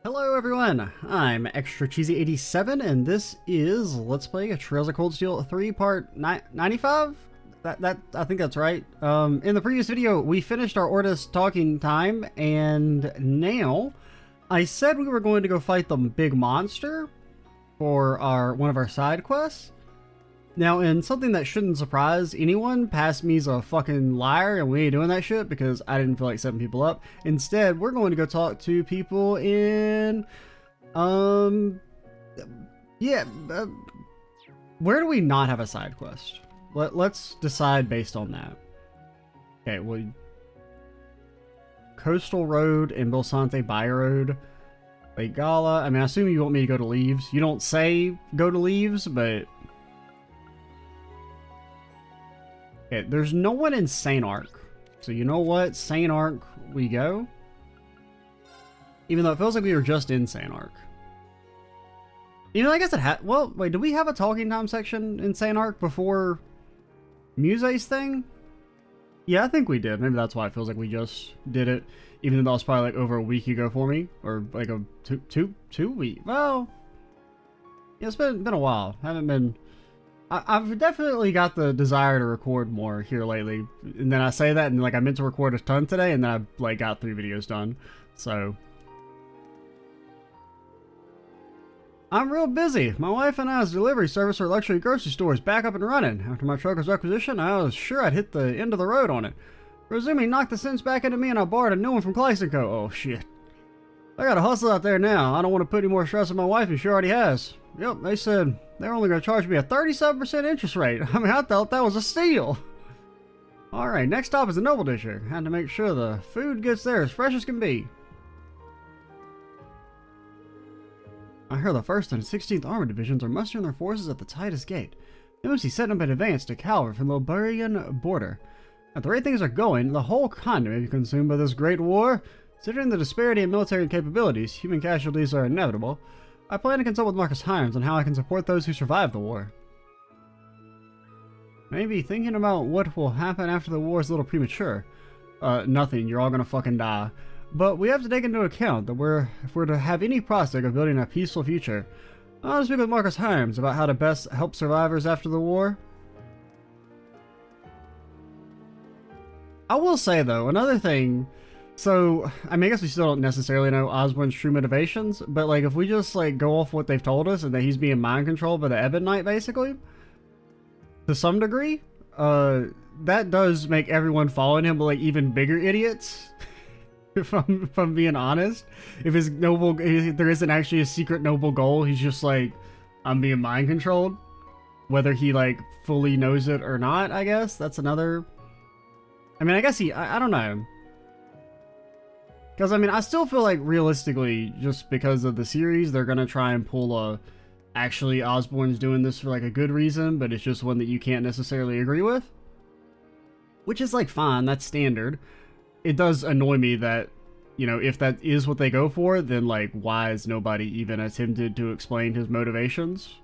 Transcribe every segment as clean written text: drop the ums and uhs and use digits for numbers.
Hello everyone, I'm Extra Cheesy 87 and this is Let's Play a Trails of Cold Steel 3 part 95? I think that's right. In the previous video we finished our Ordis talking time, and now I said we were going to go fight the big monster for one of our side quests. Now, in something that shouldn't surprise anyone, past me's a fucking liar and we ain't doing that shit because I didn't feel like setting people up. Instead, we're going to go talk to people in, where do we not have a side quest? Let's decide based on that. Okay, well, Coastal Road and Bilsante By Road, Lake Gala. I mean, I assume you want me to go to Leaves. You don't say go to Leaves, but... Okay, there's no one in Saint Arkh. So you know what? Saint Arkh we go. Even though it feels like we were just in Saint Arkh. Even though I guess it had... Well, wait, did we have a talking time section in Saint Arkh before Muse's thing? Yeah, I think we did. Maybe that's why it feels like we just did it. Even though that was probably like over a week ago for me. Or like a two week. Well, yeah, it's been a while. Haven't been... I've definitely got the desire to record more here lately, and then I say that, and like I meant to record a ton today, and then I like got 3 videos done. So I'm real busy. My wife and I's delivery service for luxury grocery stores back up and running. After my truck was requisitioned, I was sure I'd hit the end of the road on it. Presuming knocked the sense back into me, and I borrowed a new one from Clyson Co. Oh shit! I gotta hustle out there now. I don't want to put any more stress on my wife, and she already has. Yep, they said they're only going to charge me a 37% interest rate. I mean, I thought that was a steal. Alright, next stop is the Noble District. Had to make sure the food gets there as fresh as can be. I hear the 1st and 16th Armored Divisions are mustering their forces at the Titus Gate. They must be setting up in advance to cover from the Liberian border. At the rate things are going, the whole continent may be consumed by this great war. Considering the disparity in military capabilities, human casualties are inevitable. I plan to consult with Marquis on how I can support those who survive the war. Maybe thinking about what will happen after the war is a little premature. Nothing. You're all gonna fucking die. But we have to take into account that if we're to have any prospect of building a peaceful future, I'll speak with Marquis about how to best help survivors after the war. I will say though, another thing. So, I mean, I guess we still don't necessarily know Osborne's true motivations, but like if we just like go off what they've told us and that he's being mind controlled by the Ebon Knight basically, to some degree, that does make everyone following him like even bigger idiots. if I'm being honest. If there isn't actually a secret noble goal, he's just like, I'm being mind controlled. Whether he like fully knows it or not, I guess. That's another... I mean, I guess I don't know. Because, I mean, I still feel like, realistically, just because of the series, they're going to try and pull actually, Osborne's doing this for, like, a good reason, but it's just one that you can't necessarily agree with. Which is, like, fine, that's standard. It does annoy me that, you know, if that is what they go for, then, like, why has nobody even attempted to explain his motivations?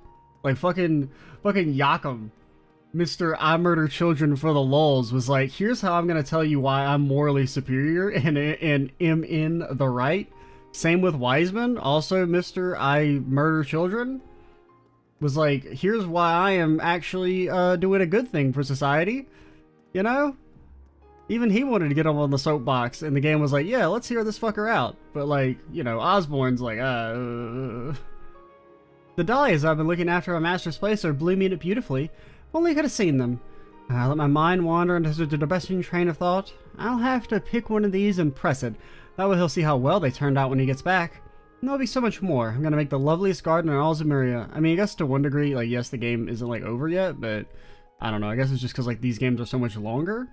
Like, fucking Yakum, Mr. I Murder Children for the lulz, was like, here's how I'm going to tell you why I'm morally superior and am in the right. Same with Wiseman, also Mr. I Murder Children, was like, here's why I am actually doing a good thing for society, you know? Even he wanted to get him on the soapbox, and the game was like, yeah, let's hear this fucker out. But like, you know, Osborne's like, The dahlias I've been looking after at my master's place are blooming it beautifully. If only I could have seen them. Let my mind wander into the depressing train of thought. I'll have to pick one of these and press it. That way he'll see how well they turned out when he gets back. And there'll be so much more. I'm gonna make the loveliest garden in all Zemuria. I mean, I guess to one degree, like, yes, the game isn't, like, over yet, but I don't know. I guess it's just because, like, these games are so much longer.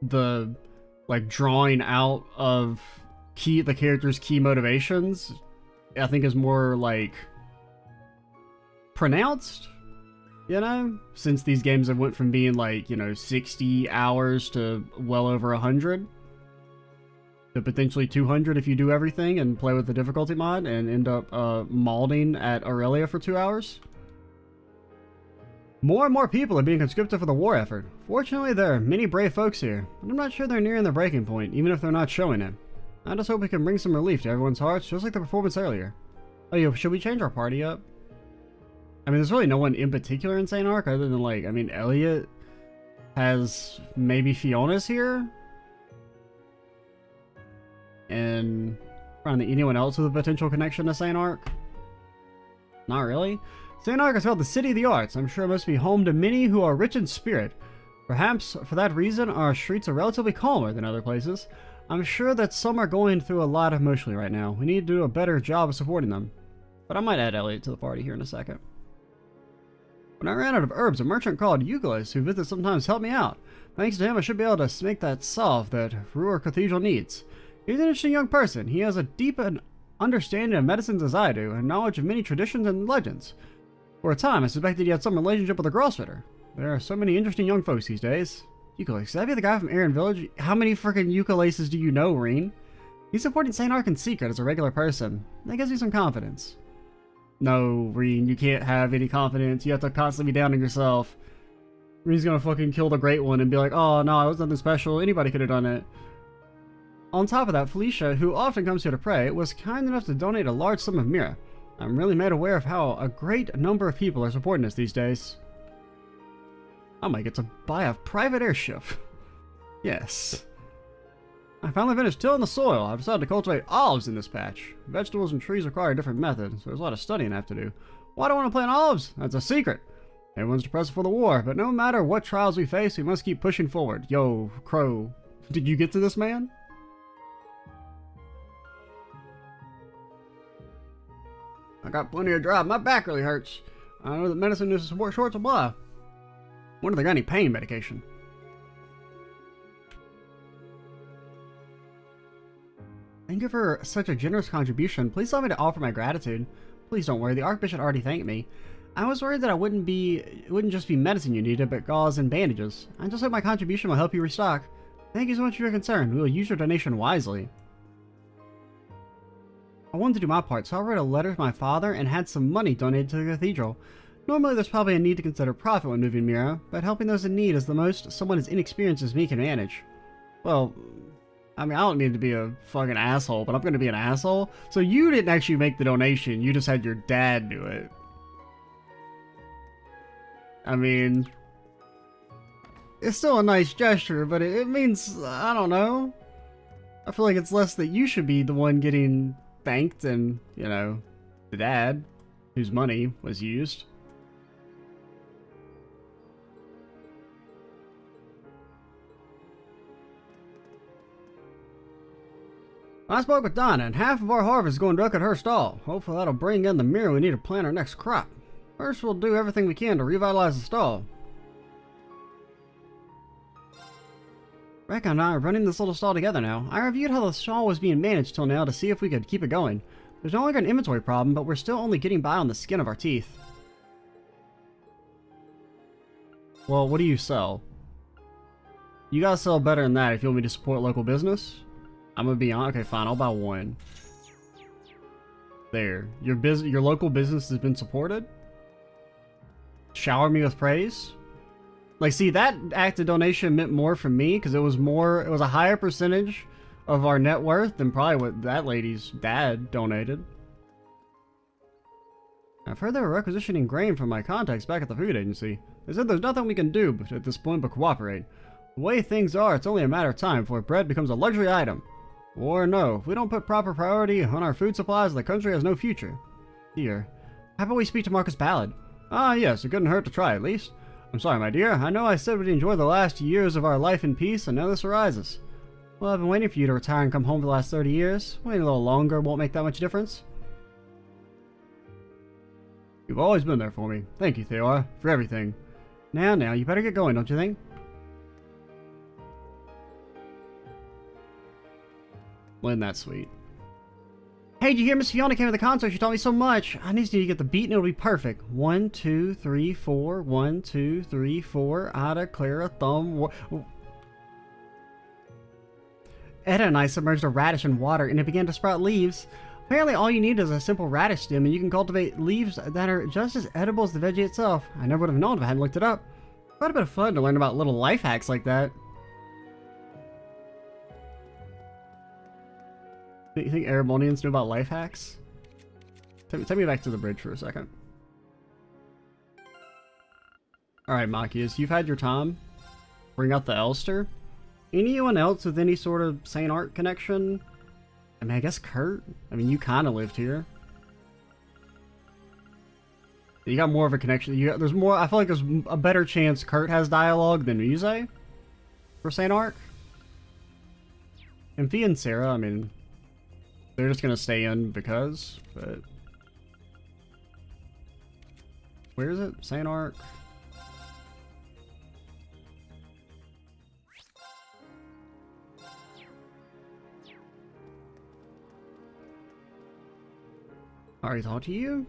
The, like, drawing out of the character's key motivations, I think is more, like, pronounced. You know, since these games have went from being like, you know, 60 hours to well over 100 to potentially 200 if you do everything and play with the difficulty mod and end up malding at Aurelia for 2 hours. More and more people are being conscripted for the war effort. Fortunately, there are many brave folks here, but I'm not sure they're nearing the breaking point, even if they're not showing it. I just hope we can bring some relief to everyone's hearts, just like the performance earlier. Oh, yo, should we change our party up? I mean, there's really no one in particular in Saint Arkh other than, like, I mean, Elliot has maybe Fiona's here? And probably anyone else with a potential connection to Saint Arkh? Not really. Saint Arkh is called the City of the Arts. I'm sure it must be home to many who are rich in spirit. Perhaps, for that reason, our streets are relatively calmer than other places. I'm sure that some are going through a lot emotionally right now. We need to do a better job of supporting them. But I might add Elliot to the party here in a second. When I ran out of herbs, a merchant called Euclid, who visits sometimes, helped me out. Thanks to him, I should be able to make that salve that Ruhr Cathedral needs. He's an interesting young person. He has a deep understanding of medicines as I do, and knowledge of many traditions and legends. For a time, I suspected he had some relationship with a grossfitter. There are so many interesting young folks these days. Euclid, could that be the guy from Rean Village? How many freaking Euclides do you know, Rean? He's supporting Saint Arkh in secret as a regular person. That gives me some confidence. No, Rean, you can't have any confidence. You have to constantly be doubting yourself. Rean's gonna fucking kill the Great One and be like, oh no, it was nothing special. Anybody could have done it. On top of that, Felicia, who often comes here to pray, was kind enough to donate a large sum of myrrh. I'm really made aware of how a great number of people are supporting us these days. I might get to buy a private airship. Yes. I finally finished tilling the soil. I've decided to cultivate olives in this patch. Vegetables and trees require a different method, so there's a lot of studying I have to do. Why do I want to plant olives? That's a secret. Everyone's depressed for the war, but no matter what trials we face, we must keep pushing forward. Yo, Crow, did you get to this man? I got plenty of drive. My back really hurts. I know that medicine is a short supply. Wonder if they got any pain medication. Thank you for such a generous contribution. Please allow me to offer my gratitude. Please don't worry, the Archbishop already thanked me. I was worried that it wouldn't just be medicine you needed, but gauze and bandages. I just hope my contribution will help you restock. Thank you so much for your concern. We will use your donation wisely. I wanted to do my part, so I wrote a letter to my father and had some money donated to the cathedral. Normally there's probably a need to consider profit when moving Mira, but helping those in need is the most someone as inexperienced as me can manage. Well, I mean, I don't mean to be a fucking asshole, but I'm gonna be an asshole. So you didn't actually make the donation, you just had your dad do it. I mean, it's still a nice gesture, but it means, I don't know. I feel like it's less that you should be the one getting thanked and, you know, the dad, whose money was used. I spoke with Donna, and half of our harvest is going directly at her stall. Hopefully that'll bring in the mirror we need to plant our next crop. First, we'll do everything we can to revitalize the stall. Rekka and I are running this little stall together now. I reviewed how the stall was being managed till now to see if we could keep it going. There's no longer an inventory problem, but we're still only getting by on the skin of our teeth. Well, what do you sell? You gotta sell better than that if you want me to support local business. I'm gonna be on. Okay, fine. I'll buy one. There. Your local business has been supported. Shower me with praise. Like, see, that act of donation meant more for me because it was a higher percentage of our net worth than probably what that lady's dad donated. I've heard they were requisitioning grain from my contacts back at the food agency. They said there's nothing we can do at this point but cooperate. The way things are, it's only a matter of time before bread becomes a luxury item. Or no, if we don't put proper priority on our food supplies, the country has no future. Here, how about we speak to Marcus Ballard? Ah yes, it couldn't hurt to try at least. I'm sorry, my dear, I know I said we'd enjoy the last years of our life in peace, and now this arises. Well, I've been waiting for you to retire and come home for the last 30 years. Waiting a little longer won't make that much difference. You've always been there for me. Thank you, Theora, for everything. Now, you better get going, don't you think? Wasn't that sweet? Hey, did you hear Miss Fiona came to the concert? She taught me so much. I just need to get the beat and it'll be perfect. 1, 2, 3, 4. 1, 2, 3, 4. I declare a thumb. Edda and I submerged a radish in water and it began to sprout leaves. Apparently all you need is a simple radish stem and you can cultivate leaves that are just as edible as the veggie itself. I never would have known if I hadn't looked it up. Quite a bit of fun to learn about little life hacks like that. You think Erebonians know about life hacks? Take me back to the bridge for a second. Alright, Marquis, you've had your time. Bring out the Elster. Anyone else with any sort of Saint Arkh connection? I mean, I guess Kurt. I mean, you kind of lived here. You got more of a connection. There's more. I feel like there's a better chance Kurt has dialogue than Muse for Saint Arkh. And Fee and Sarah, I mean, they're just gonna stay in because. But where is it? Saint Arkh. Alright, talk to you.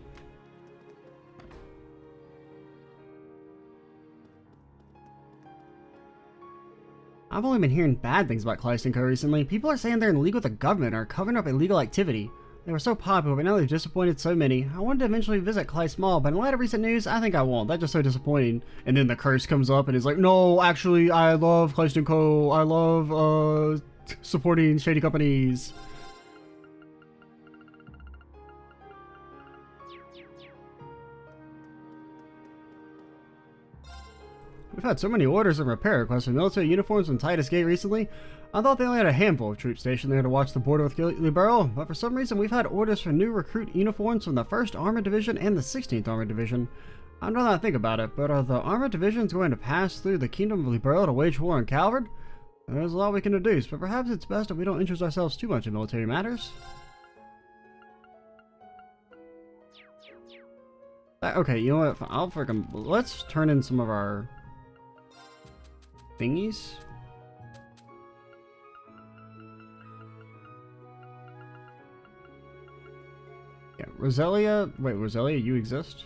I've only been hearing bad things about Kleist & Co. recently. People are saying they're in league with the government or covering up illegal activity. They were so popular, but now they've disappointed so many. I wanted to eventually visit Kleist Mall, but in light of recent news, I think I won't. That's just so disappointing. And then the curse comes up and is like, no, actually, I love Kleist & Co. I love, supporting shady companies. We've had so many orders and repair requests for military uniforms from Titus Gate recently. I thought they only had a handful of troops stationed there to watch the border with Liberal, but for some reason we've had orders for new recruit uniforms from the 1st Armored Division and the 16th Armored Division. I don't know how to think about it, but are the Armored Divisions going to pass through the Kingdom of Liberal to wage war on Calvard? There's a lot we can deduce, but perhaps it's best if we don't interest ourselves too much in military matters. Okay, you know what? I'll freaking... Let's turn in some of our thingies. Yeah, Roselia. Wait, Roselia, you exist?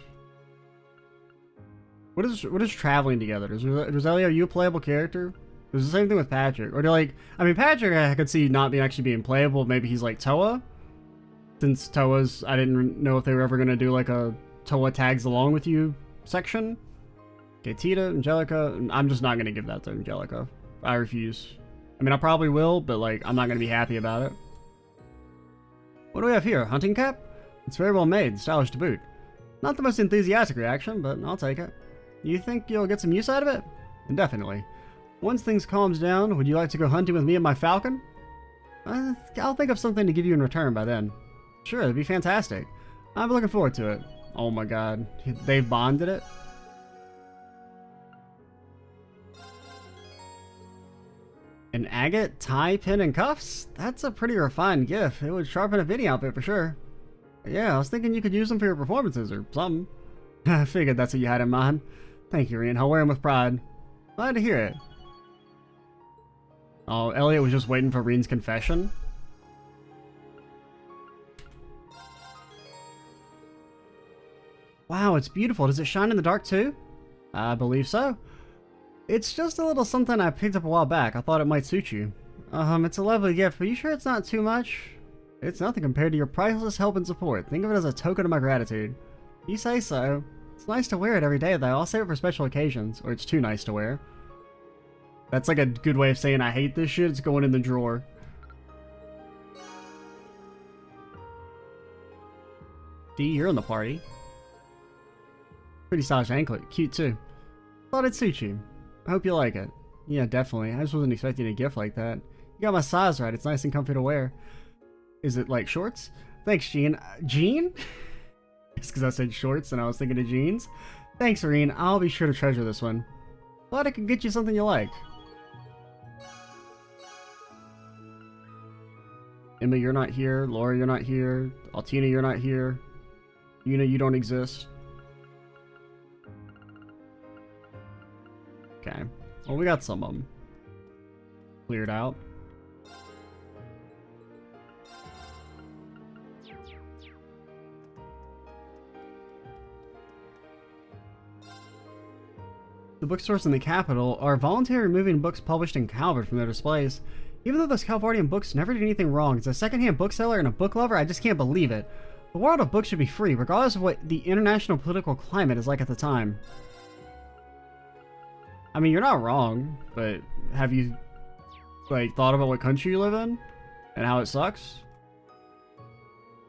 What is traveling together? Is Roselia, are you a playable character? There's the same thing with Patrick. Or do like, I mean, Patrick I could see not being actually being playable. Maybe he's like Toa. Since Toa's, I didn't know if they were ever gonna do like a Toa tags along with you section. Okay, Tita, Angelica, I'm just not going to give that to Angelica. I refuse. I mean, I probably will, but, like, I'm not going to be happy about it. What do we have here? Hunting cap? It's very well made, stylish to boot. Not the most enthusiastic reaction, but I'll take it. You think you'll get some use out of it? Definitely. Once things calms down, would you like to go hunting with me and my falcon? I'll think of something to give you in return by then. Sure, it'd be fantastic. I'm looking forward to it. Oh my god, they've bonded it? An agate, tie, pin, and cuffs? That's a pretty refined gift. It would sharpen a fitting outfit for sure. Yeah, I was thinking you could use them for your performances or something. I figured that's what you had in mind. Thank you, Rean. I'll wear them with pride. Glad to hear it. Oh, Elliot was just waiting for Rean's confession. Wow, it's beautiful. Does it shine in the dark too? I believe so. It's just a little something I picked up a while back. I thought it might suit you. It's a lovely gift, but you sure it's not too much? It's nothing compared to your priceless help and support. Think of it as a token of my gratitude. You say so. It's nice to wear it every day, though. I'll save it for special occasions, or it's too nice to wear. That's like a good way of saying I hate this shit. It's going in the drawer. D, you're in the party. Pretty stylish anklet. Cute, too. Thought it'd suit you. I hope you like it. Yeah, definitely. I just wasn't expecting a gift like that. You got my size right. It's nice and comfy to wear. Is it like shorts? Thanks, Jean. Jean? It's because I said shorts and I was thinking of jeans. Thanks, Rean. I'll be sure to treasure this one. Glad I could get you something you like. Emma, you're not here. Laura, you're not here. Altina, you're not here. Una, you don't exist. Okay. Well, we got some of them cleared out. The bookstores in the capital are voluntarily removing books published in Calvard from their displays. Even though those Calvardian books never did anything wrong, as a secondhand bookseller and a book lover, I just can't believe it. The world of books should be free, regardless of what the international political climate is like at the time. I mean, you're not wrong, but have you, like, thought about what country you live in? And how it sucks?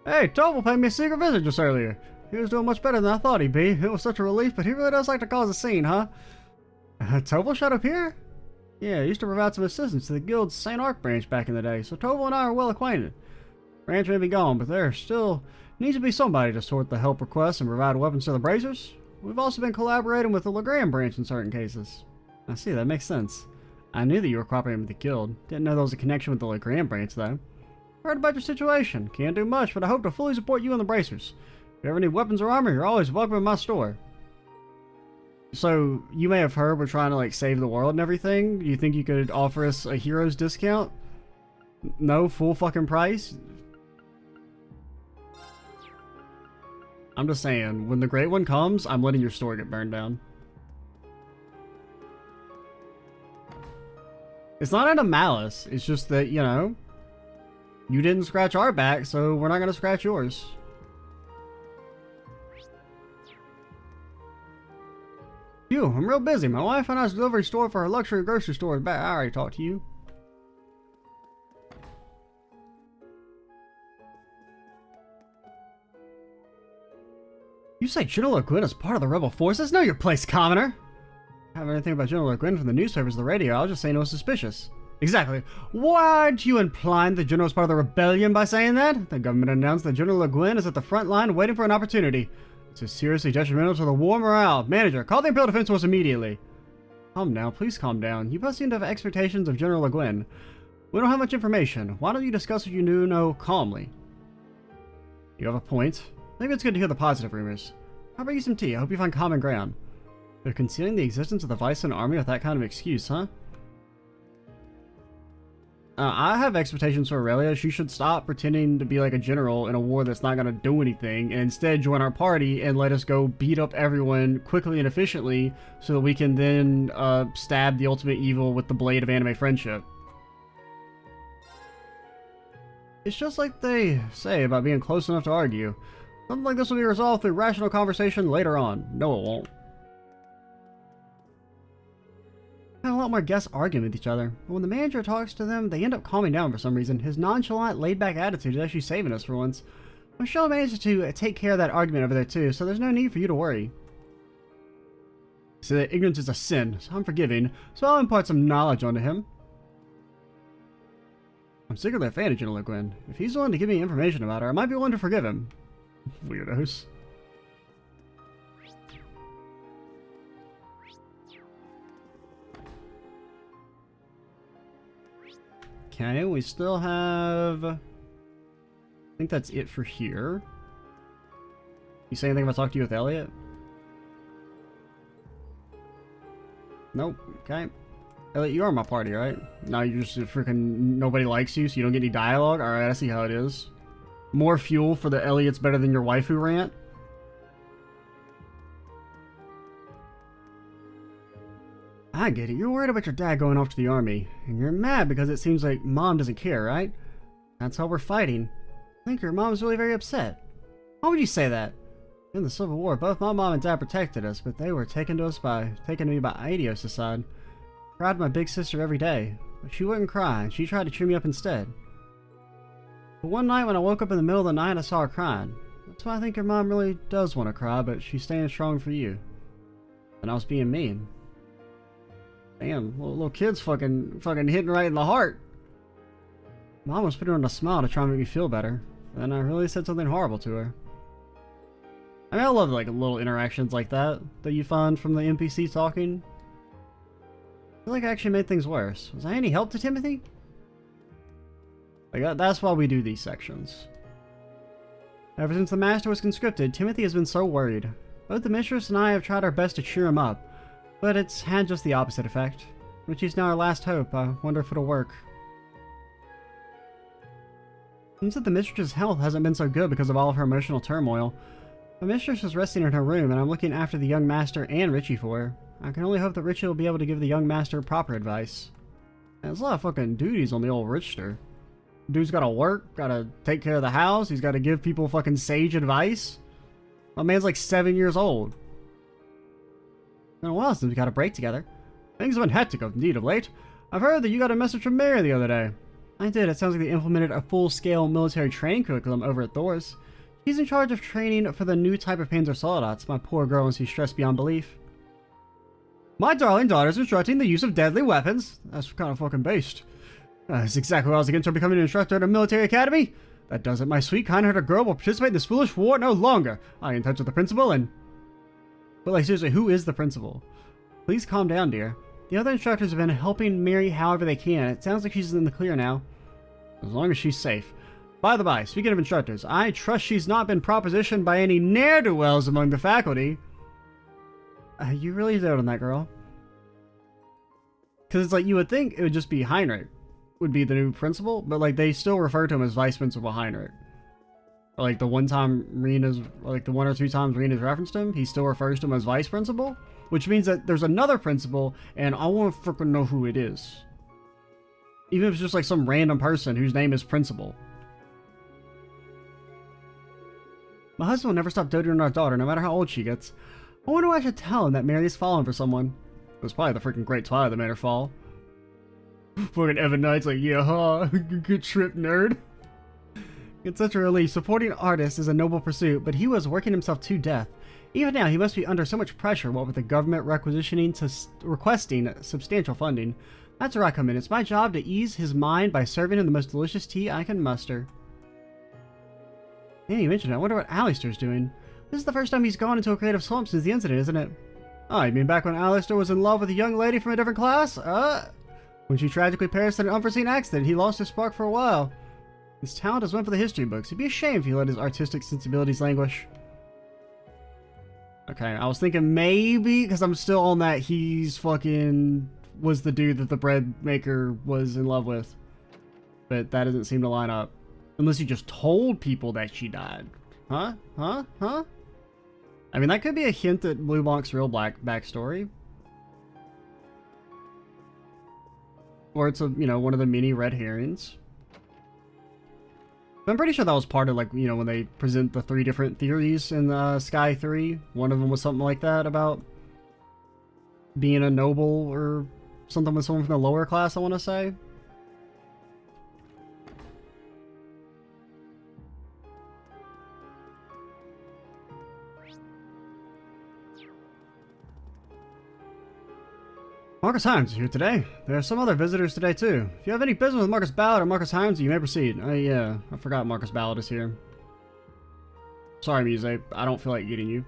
Hey, Tobel paid me a secret visit just earlier. He was doing much better than I thought he'd be. It was such a relief, but he really does like to cause a scene, huh? Tobel showed up here? Yeah, he used to provide some assistance to the guild's Saint Arkh branch back in the day, so Tobel and I are well acquainted. Branch may be gone, but there still needs to be somebody to sort the help requests and provide weapons to the Bracers. We've also been collaborating with the Legrand branch in certain cases. I see, that makes sense. I knew that you were cooperating with the guild. Didn't know there was a connection with the Legrand branch, though. Heard about your situation. Can't do much, but I hope to fully support you and the Bracers. If you ever need weapons or armor, you're always welcome in my store. So, you may have heard we're trying to, like, save the world and everything. Do you think you could offer us a hero's discount? No, full fucking price? I'm just saying, when the Great One comes, I'm letting your store get burned down. It's not out of malice. It's just that, you know, you didn't scratch our back, so we're not going to scratch yours. Phew, I'm real busy. My wife and I's delivery store for her luxury grocery store is back. I already talked to you. You say General Gwyn is part of the rebel forces? Know your place, commoner! I haven't heard anything about General Gwyn from the newspapers or the radio. I was just saying it was suspicious. Exactly. Why aren't you implying the General is part of the rebellion by saying that? The government announced that General Gwyn is at the front line waiting for an opportunity. This is seriously detrimental to the war morale. Manager, call the Imperial Defense Force immediately. Calm down, please calm down. You both seem to have expectations of General Gwyn. We don't have much information. Why don't you discuss what you do know calmly? You have a point. Maybe it's good to hear the positive rumors. How about you some tea? I hope you find common ground. They're concealing the existence of the Vice and Army with that kind of excuse, huh? I have expectations for Aurelia. She should stop pretending to be like a general in a war that's not going to do anything, and instead join our party and let us go beat up everyone quickly and efficiently so that we can then stab the ultimate evil with the blade of anime friendship. It's just like they say about being close enough to argue. Something like this will be resolved through rational conversation later on. No, it won't. Had a lot more guests arguing with each other, but when the manager talks to them, they end up calming down for some reason. His nonchalant, laid-back attitude is actually saving us for once. Michelle managed to take care of that argument over there too, so there's no need for you to worry. So that ignorance is a sin, so I'm forgiving, so I'll impart some knowledge onto him. I'm secretly a fan of General Gwyn. If he's willing to give me information about her, I might be willing to forgive him. Weirdos. Okay, we still have... I think that's it for here. You say anything about talking to you with Elliot? Nope. Okay. Elliot, you are my party, right? Now you're just freaking... nobody likes you, so you don't get any dialogue? Alright, I see how it is. More fuel for the Elliot's better than your waifu rant? I get it. You're worried about your dad going off to the army. And you're mad because it seems like Mom doesn't care, right? That's how we're fighting. I think your mom's really very upset. Why would you say that? In the Civil War, both my mom and dad protected us, but they were taken to me by Aidios' side. I cried to my big sister every day, but she wouldn't cry, and she tried to cheer me up instead. But one night when I woke up in the middle of the night, I saw her crying. That's why I think your mom really does want to cry, but she's staying strong for you. And I was being mean. Damn, little kid's fucking hitting right in the heart. Mom was putting on a smile to try and make me feel better. Then I really said something horrible to her. I mean, I love like little interactions like that you find from the NPC talking. I feel like I actually made things worse. Was I any help to Timothy? Like that's why we do these sections. Ever since the Master was conscripted, Timothy has been so worried. Both the Mistress and I have tried our best to cheer him up, but it's had just the opposite effect. When she's now our last hope, I wonder if it'll work. Seems that the Mistress's health hasn't been so good because of all of her emotional turmoil. The Mistress is resting in her room, and I'm looking after the young Master and Richie for her. I can only hope that Richie will be able to give the young Master proper advice. And there's a lot of fucking duties on the old Richter. Dude's gotta work, gotta take care of the house, he's gotta give people fucking sage advice. My man's like 7 years old. It's been a while since we got a break together. Things have been hectic indeed of late. I've heard that you got a message from Mary the other day. I did. It sounds like they implemented a full-scale military training curriculum over at Thor's. She's in charge of training for the new type of Panzer Soldats. My poor girl, and she's stressed beyond belief. My darling daughter's instructing the use of deadly weapons? That's kind of fucking based. That's exactly what I was against her becoming an instructor at a military academy. That does it. My sweet, kind-hearted girl will participate in this foolish war no longer. I in touch with the principal and... But like, seriously, who is the principal? Please calm down, dear. The other instructors have been helping Mary however they can. It sounds like she's in the clear now. As long as she's safe. By the by, speaking of instructors, I trust she's not been propositioned by any ne'er-do-wells among the faculty. You really doubting that girl? Because it's like, you would think it would just be Heinrich would be the new principal, but like, they still refer to him as Vice Principal Heinrich. Or, like, the one time Rean is, like, the one or two times Rean has referenced him, he still refers to him as Vice Principal, which means that there's another principal, and I want to freaking know who it is. Even if it's just like some random person whose name is Principal. My husband will never stop doting on our daughter, no matter how old she gets. I wonder what I should tell him that Mary is falling for someone. It was probably the freaking Great Twilight that made her fall. Fucking Evan Knight's like, yeah, huh? Good trip, nerd. It's such a relief. Supporting artists is a noble pursuit, but he was working himself to death. Even now, he must be under so much pressure, what with the government requesting substantial funding. That's where I come in. It's my job to ease his mind by serving him the most delicious tea I can muster. Yeah, you mentioned it. I wonder what Alistair's doing. This is the first time he's gone into a creative slump since the incident, isn't it? Oh, you mean back when Alistair was in love with a young lady from a different class? When she tragically perished in an unforeseen accident, he lost his spark for a while. His talent has went for the history books. It'd be a shame if he let his artistic sensibilities languish. Okay, I was thinking maybe, because I'm still on that he's fucking was the dude that the bread maker was in love with. But that doesn't seem to line up. Unless he just told people that she died. Huh? Huh? Huh? I mean, that could be a hint at Blue Bonk's real backstory. Or it's a, you know, one of the many red herrings. I'm pretty sure that was part of, like, you know, when they present the 3 different theories in Sky 3. One of them was something like that about being a noble or something with someone from the lower class, I want to say. Marcus Himes is here today. There are some other visitors today too. If you have any business with Marcus Ballard or Marcus Himes, you may proceed. Oh yeah, I forgot Marcus Ballard is here. Sorry, Muse, I don't feel like getting you.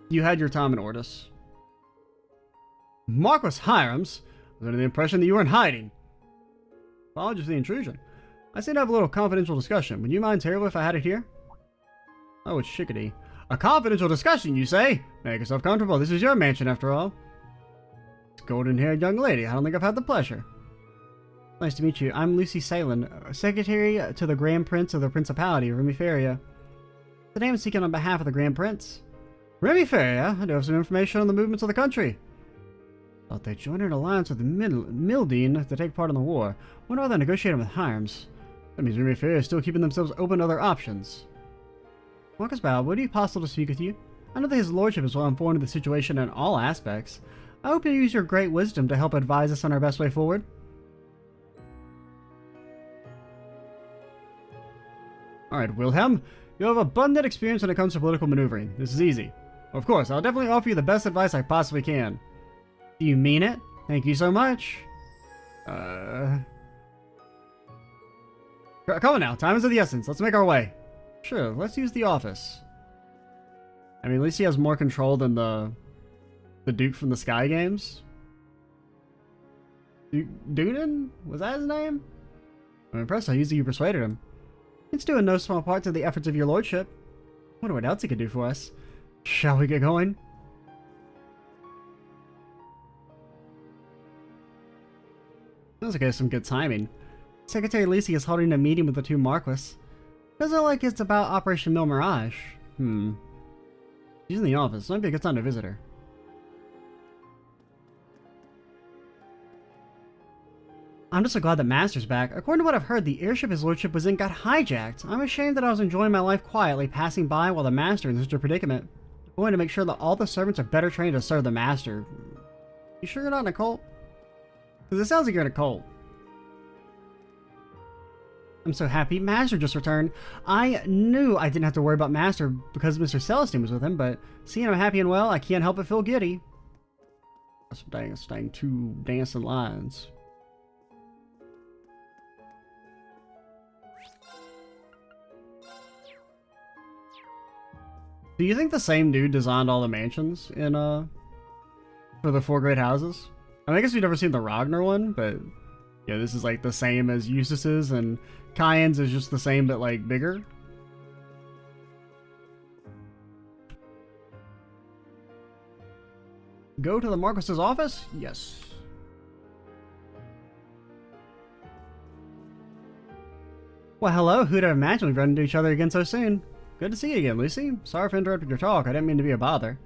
You had your time in Ordis. Marquis Himes? I was under the impression that you were in hiding. Apologies for the intrusion. I seem to have a little confidential discussion. Would you mind terribly if I had it here? Oh, it's chickadee. A confidential discussion, you say? Make yourself comfortable. This is your mansion, after all. It's golden-haired young lady. I don't think I've had the pleasure. Nice to meet you. I'm Lucy Salin, secretary to the Grand Prince of the Principality of Remiferia. Today I'm speaking on behalf of the Grand Prince. Remiferia? I do have some information on the movements of the country. Thought they joined an alliance with Mildine to take part in the war. Wonder why they're negotiating with Himes. That means Remiferia is still keeping themselves open to other options. Marcus Ballard, would it be possible to speak with you? I know that his lordship is well informed of the situation in all aspects. I hope you use your great wisdom to help advise us on our best way forward. Alright, Wilhelm. You have abundant experience when it comes to political maneuvering. This is easy. Of course, I'll definitely offer you the best advice I possibly can. Do you mean it? Thank you so much. Come on now, time is of the essence. Let's make our way. Sure, let's use the office. I mean, at least he has more control than the Duke from the Sky games. Dunan? Was that his name? I'm impressed how easily you persuaded him. It's due in no small part to the efforts of your lordship. Wonder what else he could do for us. Shall we get going? Sounds like some good timing. Secretary Lisi is holding a meeting with the 2 Marquis. Doesn't look like it's about Operation Mil Mirage. She's in the office. Might be a good time to visit her. I'm just so glad that Master's back. According to what I've heard, the airship his lordship was in got hijacked. I'm ashamed that I was enjoying my life quietly, passing by while the Master is in such a predicament. I'm going to make sure that all the servants are better trained to serve the Master. You sure you're not in a cult? Because it sounds like you're in a cult. I'm so happy Master just returned. I knew I didn't have to worry about Master because Mr. Celestine was with him, but seeing him happy and well, I can't help but feel giddy. That's dang two dancing lions. Do you think the same dude designed all the mansions in, for the 4 great houses? I mean, I guess we've never seen the Ragnar one, but yeah, this is like the same as Eustace's, and Cayenne's is just the same but like bigger. Go to the Marquis's office? Yes. Well, hello. Who'd have imagined we'd run into each other again so soon? Good to see you again, Lucy. Sorry for interrupting your talk. I didn't mean to be a bother.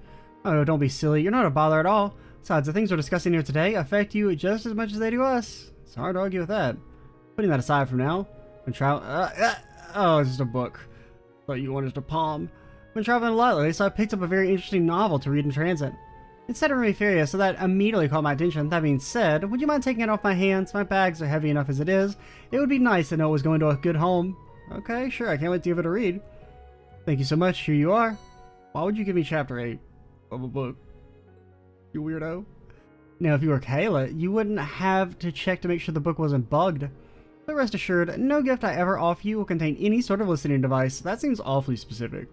Oh, don't be silly. You're not a bother at all. Besides, the things we're discussing here today affect you just as much as they do us. It's hard to argue with that. Putting that aside from now, when oh, it's just a book. Thought you wanted to Parm. When traveling a lot lately, so I picked up a very interesting novel to read in transit. It said Remy, so that immediately caught my attention. That being said, would you mind taking it off my hands? My bags are heavy enough as it is. It would be nice to know it was going to a good home. Okay, sure, I can't wait to give it a read. Thank you so much, here you are. Why would you give me chapter 8 of a book? You weirdo. Now, if you were Kayla, you wouldn't have to check to make sure the book wasn't bugged. But rest assured, no gift I ever offer you will contain any sort of listening device. That seems awfully specific.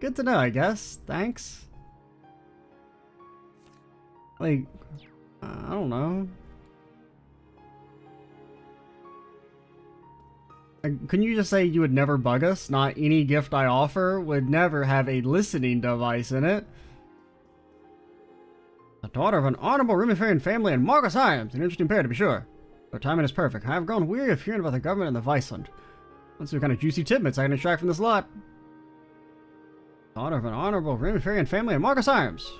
Good to know, I guess. Thanks. Like, I don't know. Couldn't you just say you would never bug us? Not any gift I offer would never have a listening device in it. The daughter of an honorable Rumifarian family and Marquis Hyams, an interesting pair to be sure. Their timing is perfect. I have grown weary of hearing about the government and the Viceland. Let's see what kind of juicy tidbits I can extract from this lot. Daughter of an honorable Rumifarian family and Marquis Hyams.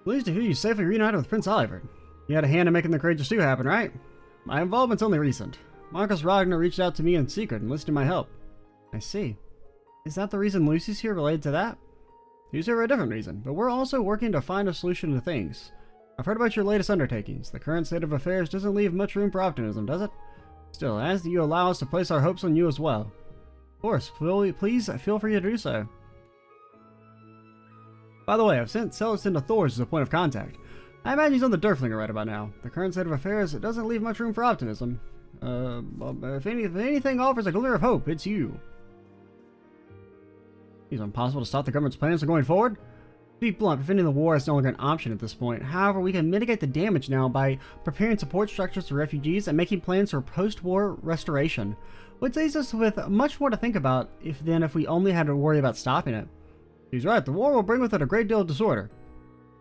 Pleased to hear you safely reunited with Prince Olivert. You had a hand in making the courageous stew happen, right? My involvement's only recent. Marcus Ragnar reached out to me in secret and listed my help. I see. Is that the reason Lucy's here related to that? He's here for a different reason, but we're also working to find a solution to things. I've heard about your latest undertakings. The current state of affairs doesn't leave much room for optimism, does it? Still, as you allow us to place our hopes on you as well. Of course, please feel free to do so. By the way, I've sent Celestine to Thors as a point of contact. I imagine he's on the Durflinger right about now. The current state of affairs doesn't leave much room for optimism. Well, if anything offers a glimmer of hope, it's you. It's impossible to stop the government's plans for going forward. To be blunt, preventing the war is no longer an option at this point. However, we can mitigate the damage now by preparing support structures for refugees and making plans for post-war restoration, which leaves us with much more to think about if we only had to worry about stopping it. He's right, the war will bring with it a great deal of disorder.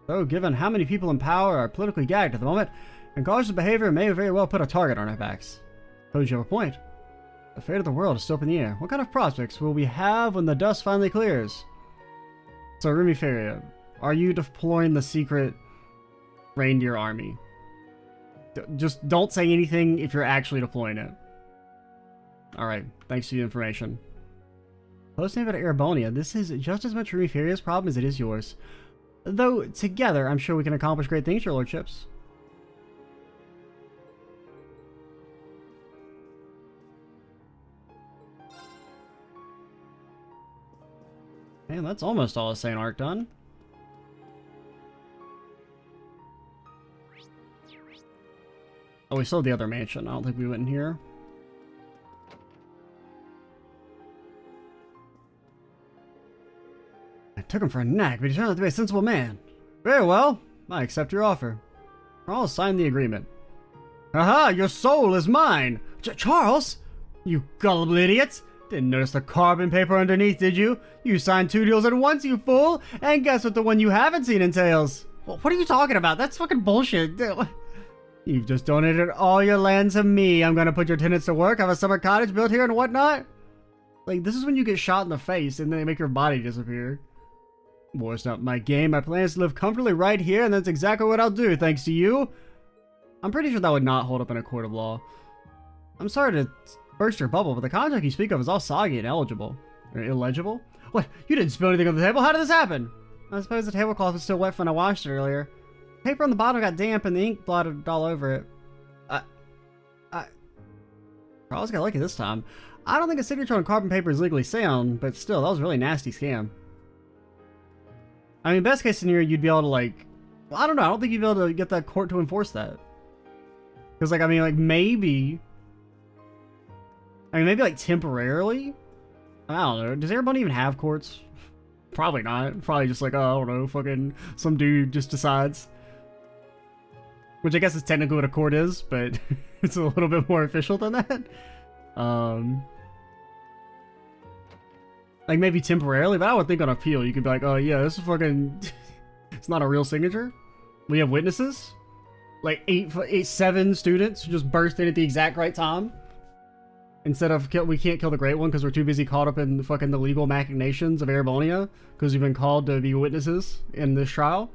Though, given how many people in power are politically gagged at the moment, and cautious behavior may very well put a target on our backs. Suppose you have a point. The fate of the world is still up in the air. What kind of prospects will we have when the dust finally clears? So, Rumiferia, are you deploying the secret reindeer army? Just don't say anything if you're actually deploying it. Alright, thanks for the information. Posting about Erebonia, this is just as much Rumiferia's problem as it is yours. Though, together, I'm sure we can accomplish great things, your lordships. Man, that's almost all of Saint Arkh done. Oh, we sold the other mansion. I don't think we went in here. I took him for a knack, but he turned out to be a sensible man. Very well. I accept your offer. I'll sign the agreement. Aha! Your soul is mine! Charles! You gullible idiots! Didn't notice the carbon paper underneath, did you? You signed 2 deals at once, you fool! And guess what the one you haven't seen entails? What are you talking about? That's fucking bullshit. You've just donated all your land to me. I'm gonna put your tenants to work, have a summer cottage built here and whatnot. Like, this is when you get shot in the face and then they make your body disappear. War's not my game. My plan is to live comfortably right here, and that's exactly what I'll do, thanks to you. I'm pretty sure that would not hold up in a court of law. I'm sorry to burst your bubble, but the contract you speak of is all soggy and illegible. What? You didn't spill anything on the table? How did this happen? I suppose the tablecloth was still wet when I washed it earlier. Paper on the bottom got damp and the ink blotted all over it. Charles got lucky this time. I don't think a signature on carbon paper is legally sound, but still, that was a really nasty scam. I mean, best case scenario, you'd be able to, like... Well, I don't know, I don't think you'd be able to get that court to enforce that. Because, like, I mean, like, maybe, like, temporarily? I don't know. Does everybody even have courts? Probably not. Probably just like, oh, I don't know, fucking some dude just decides. Which I guess is technically what a court is, but it's a little bit more official than that. Like, maybe temporarily, but I would think on appeal, you could be like, oh, yeah, this is fucking... It's not a real signature. We have witnesses. Like, seven students who just burst in at the exact right time. Instead of, we can't kill the Great One because we're too busy caught up in the fucking the legal machinations of Erebonia because we've been called to be witnesses in this trial.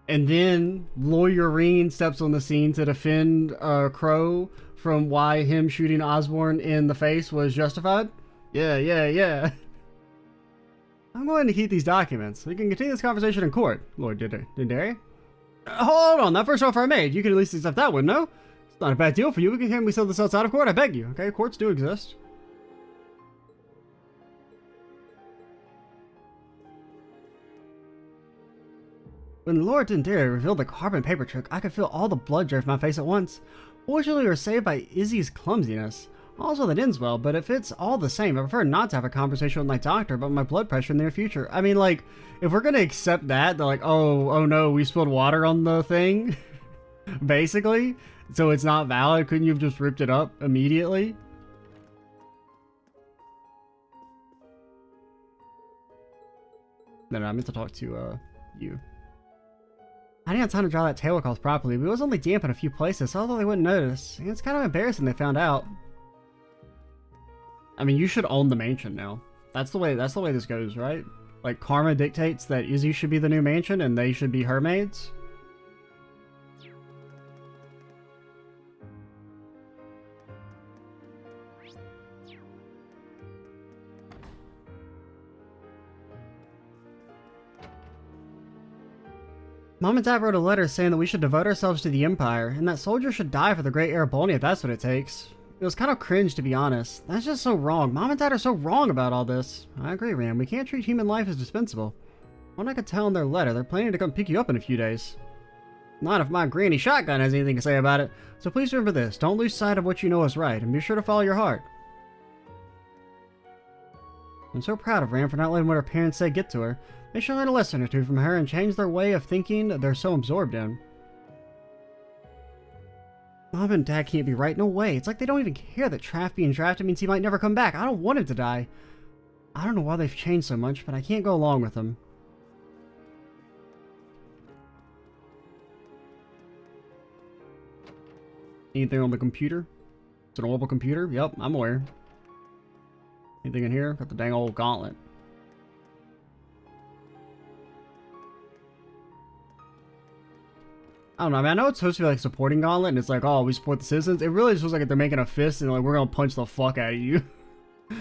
And then lawyer Rean steps on the scene to defend Crow from why him shooting Osborne in the face was justified. Yeah. I'm going to keep these documents. We can continue this conversation in court, Lord Dendari. Hold on, that first offer I made. You can at least accept that one, no? It's not a bad deal for you. Can we sell this outside of court? I beg you. Okay, courts do exist. When Lord Dendari revealed the carbon paper trick, I could feel all the blood drain from my face at once. Fortunately, we were saved by Izzy's clumsiness. Also, that ends well, but if it's all the same, I prefer not to have a conversation with my doctor about my blood pressure in the near future. I mean, like, if we're gonna accept that, they're like, oh no, we spilled water on the thing, basically, so it's not valid. Couldn't you have just ripped it up immediately? No, I meant to talk to, you. I didn't have time to draw that tablecloth properly, but it was only damp in a few places, so although they wouldn't notice. It's kind of embarrassing they found out. I mean, you should own the mansion now. That's the way this goes, right? Like, karma dictates that Izzy should be the new mansion and they should be her maids. Mom and Dad wrote a letter saying that we should devote ourselves to the Empire, and that soldiers should die for the great Erebonia if that's what it takes. It was kind of cringe, to be honest. That's just so wrong. Mom and Dad are so wrong about all this. I agree, Rean. We can't treat human life as dispensable. What I could tell in their letter, they're planning to come pick you up in a few days. Not if my granny shotgun has anything to say about it. So please remember this. Don't lose sight of what you know is right, and be sure to follow your heart. I'm so proud of Rean for not letting what her parents said get to her. They should learn a lesson or two from her and change their way of thinking they're so absorbed in. Mom and Dad can't be right. No way. It's like they don't even care that Traff being drafted means he might never come back. I don't want him to die. I don't know why they've changed so much, but I can't go along with them. Anything on the computer? It's an mobile computer? Yep, I'm aware. Anything in here? Got the dang old gauntlet. I don't know, I mean, I know it's supposed to be like supporting Gauntlet, and it's like, oh, we support the citizens. It really just feels like they're making a fist, and like, we're gonna punch the fuck out of you. I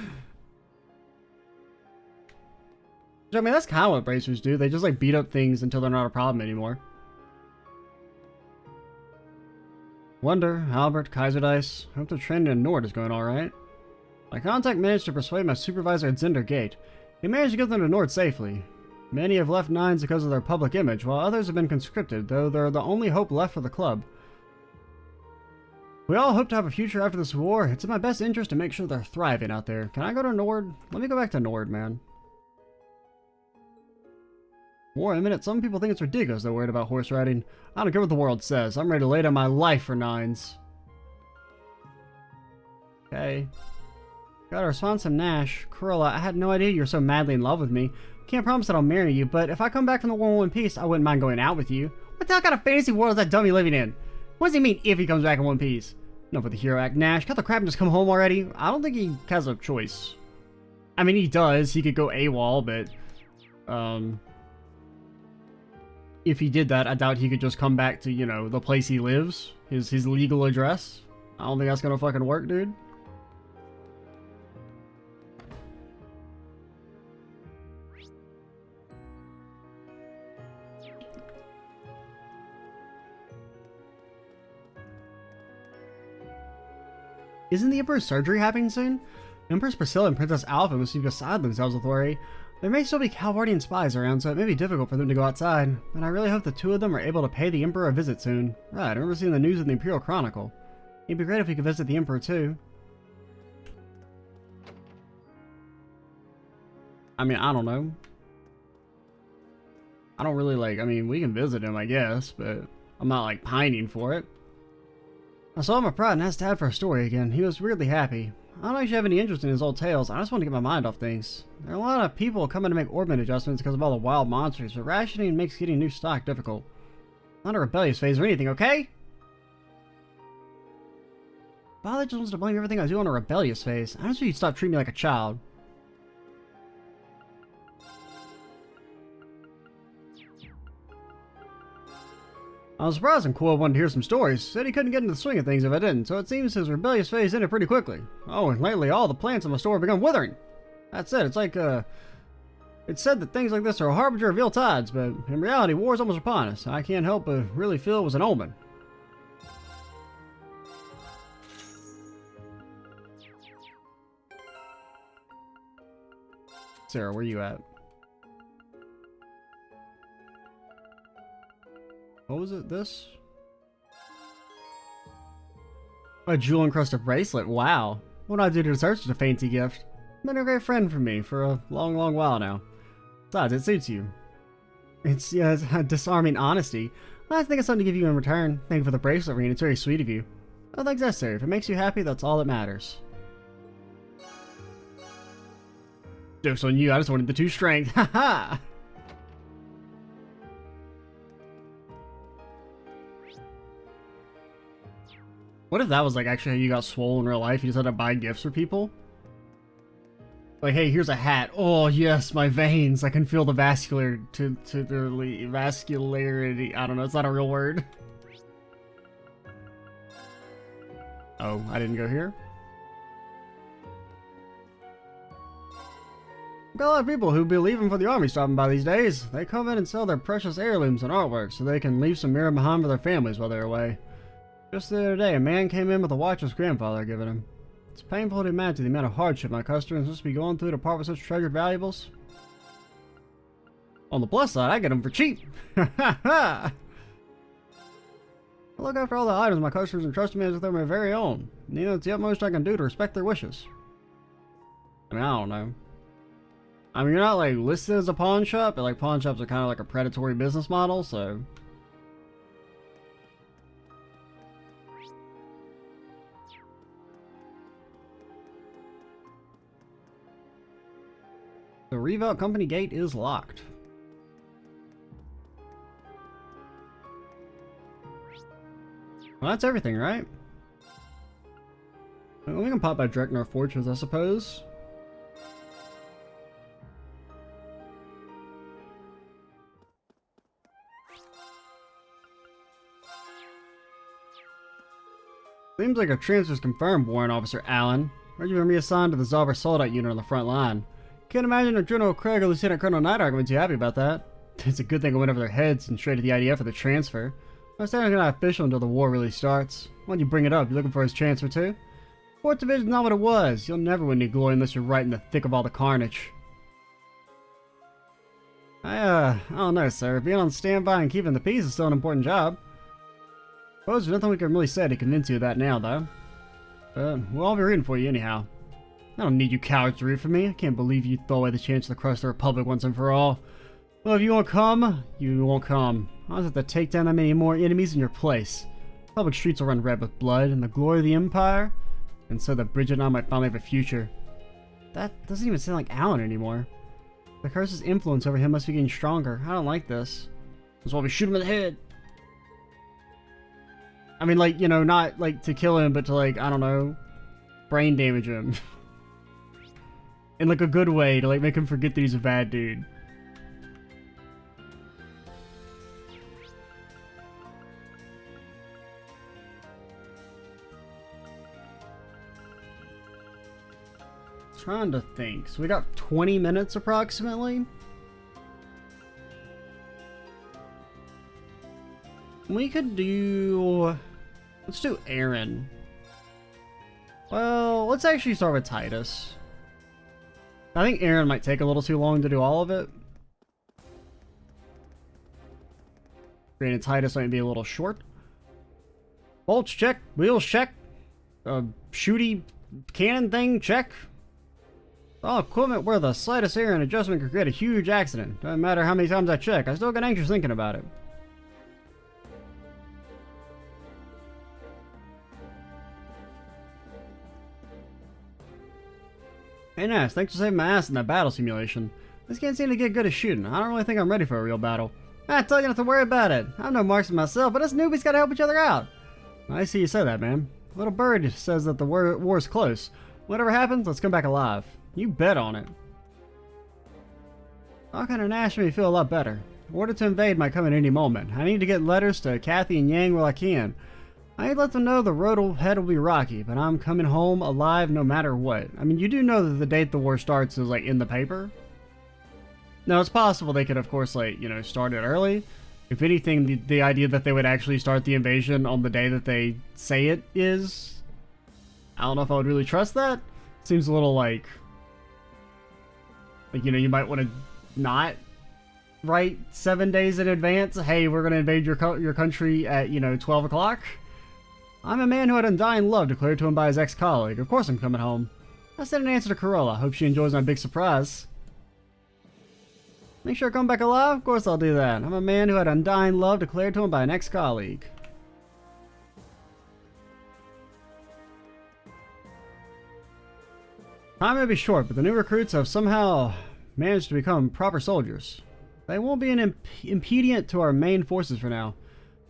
mean, that's kind of what bracers do. They just like beat up things until they're not a problem anymore. Wonder, Albert, Kaiserdice. Hope the training in Nord is going alright. My contact managed to persuade my supervisor at Zinder Gate. He managed to get them to Nord safely. Many have left Nines because of their public image, while others have been conscripted, though they're the only hope left for the club. We all hope to have a future after this war. It's in my best interest to make sure they're thriving out there. Can I go to Nord? Let me go back to Nord, man. War imminent. Some people think it's ridiculous they're worried about horse riding. I don't care what the world says. I'm ready to lay down my life for Nines. Okay. Got a response from Nash. Cruella, I had no idea you were so madly in love with me. Can't promise that I'll marry you, but if I come back from the war in one piece, I wouldn't mind going out with you. What the hell kind of fantasy world is that dummy living in? What does he mean if he comes back in one piece? No, for the hero act. Nash, cut the crap and just come home already. I don't think he has a choice. I mean, he does. He could go AWOL, but if he did that, I doubt he could just come back to, you know, the place he lives, his legal address. I don't think that's gonna fucking work, dude. Isn't the Emperor's surgery happening soon? Empress Priscilla and Princess Alpha must be beside themselves with worry. There may still be Calvardian spies around, so it may be difficult for them to go outside, but I really hope the two of them are able to pay the Emperor a visit soon. Right, I remember seeing the news in the Imperial Chronicle. It'd be great if we could visit the Emperor too. I mean, I don't know. I don't really like, I mean, we can visit him, I guess, but I'm not like pining for it. I saw him at Pride and asked Dad for a story again. He was weirdly happy. I don't actually have any interest in his old tales. I just want to get my mind off things. There are a lot of people coming to make orbit adjustments because of all the wild monsters, but rationing makes getting new stock difficult. Not a rebellious phase or anything, okay? Father just wants to blame everything I do on a rebellious phase. I just wish you'd stop treating me like a child. I was surprised when Quill wanted to hear some stories. Said he couldn't get into the swing of things if I didn't, so it seems his rebellious phase ended pretty quickly. Oh, and lately all the plants in my store have begun withering. That's it, it's like, it's said that things like this are a harbinger of ill tides, but in reality, war is almost upon us. I can't help but really feel it was an omen. Sarah, where you at? What was it? This? A jewel-encrusted bracelet. Wow. What do I do to deserve such a fancy gift? Been a great friend for me for a long, long while now. Besides, it suits you. It's a disarming honesty. I think it's something to give you in return. Thank you for the bracelet, Rean. It's very sweet of you. Nothing's necessary. If it makes you happy, that's all that matters. Joke's on you. I just wanted the 2 strength. Haha! What if that was like actually how you got swole in real life? You just had to buy gifts for people? Like, hey, here's a hat. Oh yes, my veins. I can feel the vascularity. I don't know, it's not a real word. Oh, I didn't go here? Got a lot of people who be leaving for the army stopping by these days. They come in and sell their precious heirlooms and artwork so they can leave some mirror behind for their families while they're away. Just the other day, a man came in with a watch his grandfather had given him. It's painful to imagine the amount of hardship my customers must be going through to part with such treasured valuables. On the plus side, I get them for cheap. Ha ha ha! I look after all the items my customers entrust me as if they're my very own. And you know, it's the utmost I can do to respect their wishes. I mean, I don't know. I mean, you're not like listed as a pawn shop, but like pawn shops are kind of like a predatory business model, so. The Revout Company gate is locked. Well, that's everything, right? Well, we can pop by Dreknar Fortress, I suppose. Seems like a transfer's confirmed, Warrant Officer Allen. Heard you've been reassigned to the Zauber Soldat unit on the front line. Can't imagine if General Craig or Lieutenant Colonel Night Arkh would be too happy about that. It's a good thing I went over their heads and straight to the IDF for the transfer. I was not official until the war really starts. Why'd you bring it up? You looking for his transfer too? 4th Division's not what it was. You'll never win any glory unless you're right in the thick of all the carnage. I don't know, sir. Being on standby and keeping the peace is still an important job. Suppose there's nothing we can really say to convince you of that now, though. We'll all be rooting for you anyhow. I don't need you cowards to root for me. I can't believe you throw away the chance to crush the Republic once and for all. Well, if you won't come, you won't come. I'll just have to take down that many more enemies in your place. Public streets will run red with blood and the glory of the Empire, and so that Bridget and I might finally have a future. That doesn't even sound like Alan anymore. The curse's influence over him must be getting stronger. I don't like this. That's why we shoot him in the head. I mean, like, you know, not like to kill him, but to like, I don't know, brain damage him. In like a good way, to like make him forget that he's a bad dude. Trying to think. So we got 20 minutes approximately. We could do... Let's do Aaron. Well, let's actually start with Titus. I think Aaron might take a little too long to do all of it. Granted, Titus might be a little short. Bolts check, wheels check, shooty cannon thing check. All equipment where the slightest error and adjustment could create a huge accident. Doesn't matter how many times I check, I still get anxious thinking about it. Hey Nash, thanks for saving my ass in that battle simulation. This can't seem to get good at shooting. I don't really think I'm ready for a real battle. I tell you not to worry about it. I'm no marksman myself, but us newbies gotta help each other out. I see you say that, man. Little bird says that the war's close. Whatever happens, let's come back alive. You bet on it. Talking to Nash made me feel a lot better. Order to invade might come at any moment. I need to get letters to Kathy and Yang while I can. I need to let them know the road ahead will be rocky, but I'm coming home alive no matter what. I mean, you do know that the date the war starts is, like, in the paper? Now, it's possible they could, of course, like, you know, start it early. If anything, the idea that they would actually start the invasion on the day that they say it is... I don't know if I would really trust that. Seems a little, like, you know, you might want to not write 7 days in advance. Hey, we're going to invade your country at, you know, 12 o'clock. I'm a man who had undying love declared to him by his ex-colleague. Of course I'm coming home. I sent an answer to Corolla. Hope she enjoys my big surprise. Make sure I come back alive? Of course I'll do that. I'm a man who had undying love declared to him by an ex-colleague. Time may be short, but the new recruits have somehow managed to become proper soldiers. They won't be an impediment to our main forces for now.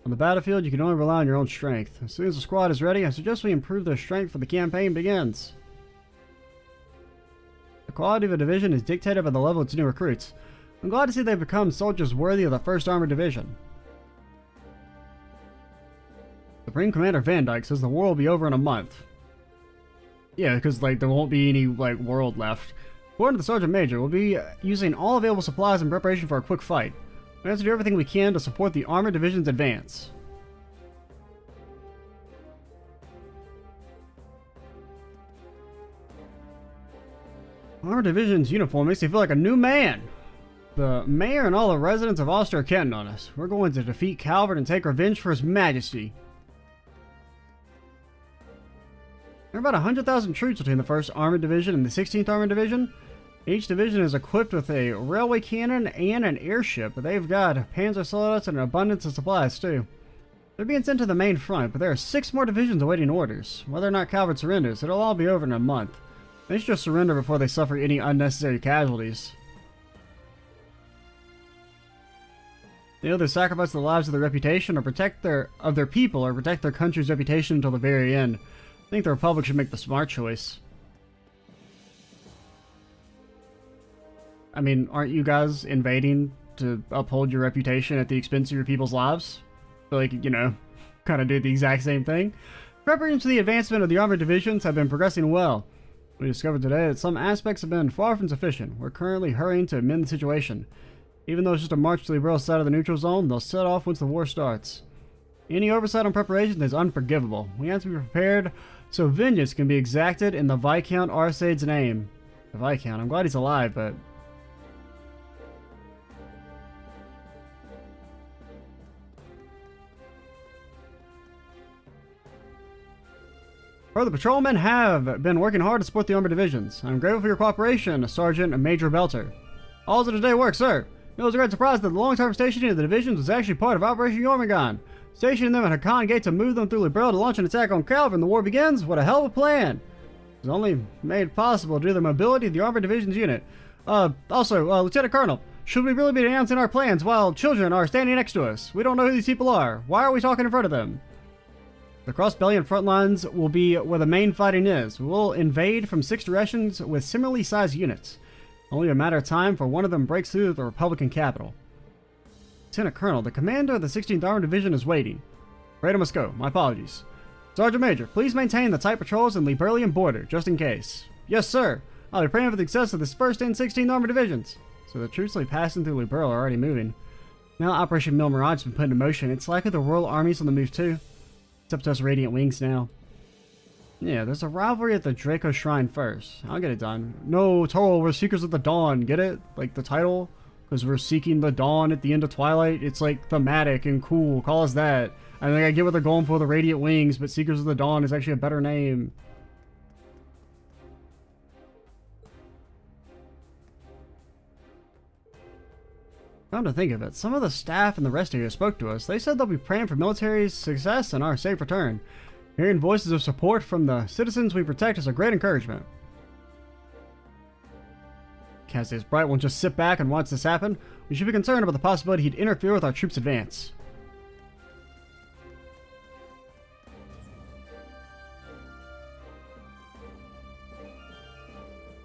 On the battlefield, you can only rely on your own strength. As soon as the squad is ready, I suggest we improve their strength for the campaign begins. The quality of a division is dictated by the level of its new recruits. I'm glad to see they've become soldiers worthy of the 1st Armored Division. Supreme Commander Van Dyke says the war will be over in a month. Yeah, because like there won't be any like world left. According to the Sergeant Major, we'll be using all available supplies in preparation for a quick fight. We have to do everything we can to support the Armored Division's advance. Armored Division's uniform makes me feel like a new man. The mayor and all the residents of Ulster are counting on us. We're going to defeat Calvert and take revenge for His Majesty. There are about 100,000 troops between the 1st Armored Division and the 16th Armored Division. Each division is equipped with a railway cannon and an airship, but they've got panzer salutes and an abundance of supplies too. They're being sent to the main front, but there are 6 more divisions awaiting orders. Whether or not Calvert surrenders, it'll all be over in a month. They should just surrender before they suffer any unnecessary casualties. They either sacrifice the lives of their reputation or protect their people or protect their country's reputation until the very end. I think the Republic should make the smart choice. I mean, aren't you guys invading to uphold your reputation at the expense of your people's lives? So, like, you know, kind of do the exact same thing. Preparations for the advancement of the armored divisions have been progressing well. We discovered today that some aspects have been far from sufficient. We're currently hurrying to amend the situation. Even though it's just a march to the liberal side of the neutral zone, they'll set off once the war starts. Any oversight on preparations is unforgivable. We have to be prepared so vengeance can be exacted in the Viscount Arsade's name. The Viscount, I'm glad he's alive, but... Further, patrolmen have been working hard to support the armored divisions. I'm grateful for your cooperation, Sergeant Major Belter. All's in a day's work, sir. It was a great surprise that the long-term stationing of the divisions was actually part of Operation Jormungand. Stationing them at Hakan Gate to move them through Liberal to launch an attack on Calvert when the war begins? What a hell of a plan! It was only made possible due to the mobility of the armored divisions unit. Also, Lieutenant Colonel, should we really be announcing our plans while children are standing next to us? We don't know who these people are. Why are we talking in front of them? The cross-Bellion front lines will be where the main fighting is. We will invade from 6 directions with similarly sized units. Only a matter of time for one of them breaks through the Republican capital. Lieutenant Colonel, the commander of the 16th Armored Division is waiting. Afraid I must go. My apologies. Sergeant Major, please maintain the tight patrols in Liberalian border, just in case. Yes, sir. I'll be praying for the success of this 1st and 16th Armored Divisions. So the troops passing through Liberal are already moving. Now Operation Mil Mirage has been put into motion. It's likely the Royal Army's on the move too. It's up to us Radiant Wings now. Yeah, there's a rivalry at the Draco Shrine first. I'll get it done. No, Toro, we're Seekers of the Dawn. Get it? Like the title? Because we're seeking the dawn at the end of Twilight. It's like thematic and cool. Call us that. I think I get what they're going for, the Radiant Wings, but Seekers of the Dawn is actually a better name. Come to think of it, some of the staff and the rest of you spoke to us. They said they'll be praying for military success and our safe return. Hearing voices of support from the citizens we protect is a great encouragement. Cassius Bright won't just sit back and watch this happen. We should be concerned about the possibility he'd interfere with our troops' advance.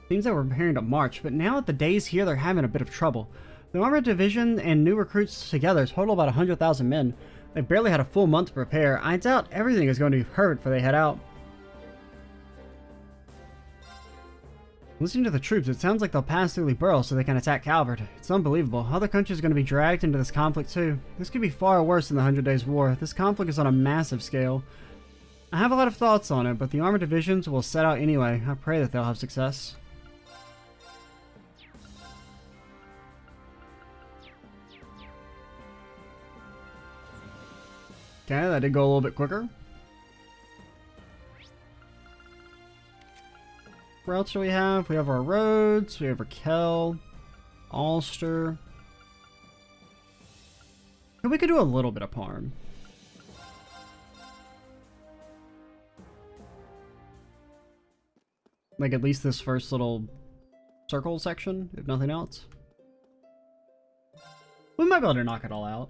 Seems that we're preparing to march, but now that the day's here, they're having a bit of trouble. The armored division and new recruits together total about 100,000 men. They've barely had a full month to prepare. I doubt everything is going to be perfect before they head out. Listening to the troops, it sounds like they'll pass through Liberl so they can attack Calvert. It's unbelievable. Other countries are going to be dragged into this conflict too. This could be far worse than the 100 Days War. This conflict is on a massive scale. I have a lot of thoughts on it, but the armored divisions will set out anyway. I pray that they'll have success. Okay, that did go a little bit quicker. What else do we have? We have our roads, we have our Kel, Ulster. And we could do a little bit of Parm. Like at least this first little circle section, if nothing else. We might be able to knock it all out.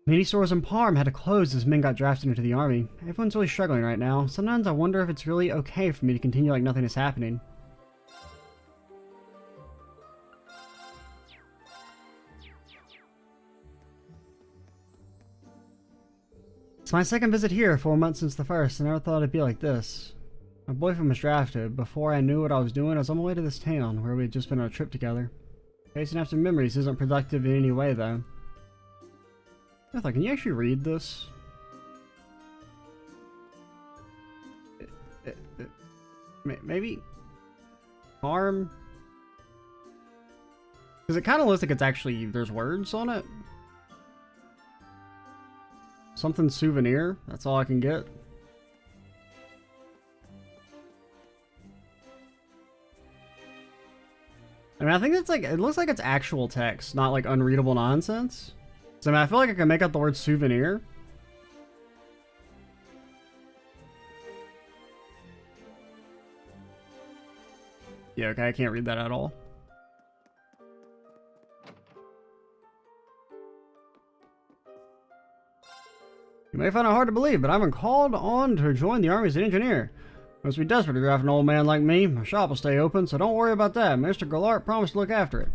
Many stores in Parm had to close as men got drafted into the army. Everyone's really struggling right now. Sometimes I wonder if it's really okay for me to continue like nothing is happening. It's my second visit here, 4 months since the first. I never thought it'd be like this. My boyfriend was drafted. Before I knew what I was doing, I was on my way to this town, where we had just been on a trip together. Facing after memories isn't productive in any way, though. Can you actually read this? Maybe? Parm? Because it kind of looks like it's actually, there's words on it. Something souvenir, that's all I can get. I mean, I think it's like, it looks like it's actual text, not like unreadable nonsense. So, I mean, I feel like I can make out the word souvenir. Yeah, okay, I can't read that at all. You may find it hard to believe, but I've been called on to join the army as an engineer. Must be desperate to draft an old man like me. My shop will stay open, so don't worry about that. Mr. Gallart promised to look after it.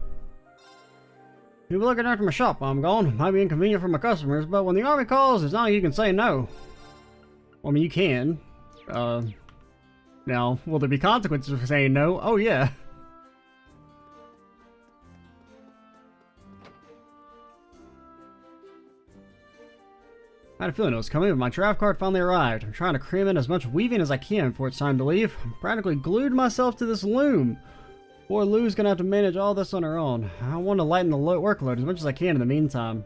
You'll be looking after my shop while I'm gone. Might be inconvenient for my customers, but when the army calls, it's not like you can say no. Well, I mean, you can. Now, will there be consequences for saying no? Oh, yeah. I had a feeling it was coming, but my draft card finally arrived. I'm trying to cram in as much weaving as I can before it's time to leave. I'm practically glued myself to this loom. Poor Lou's gonna have to manage all this on her own. I want to lighten the workload as much as I can in the meantime.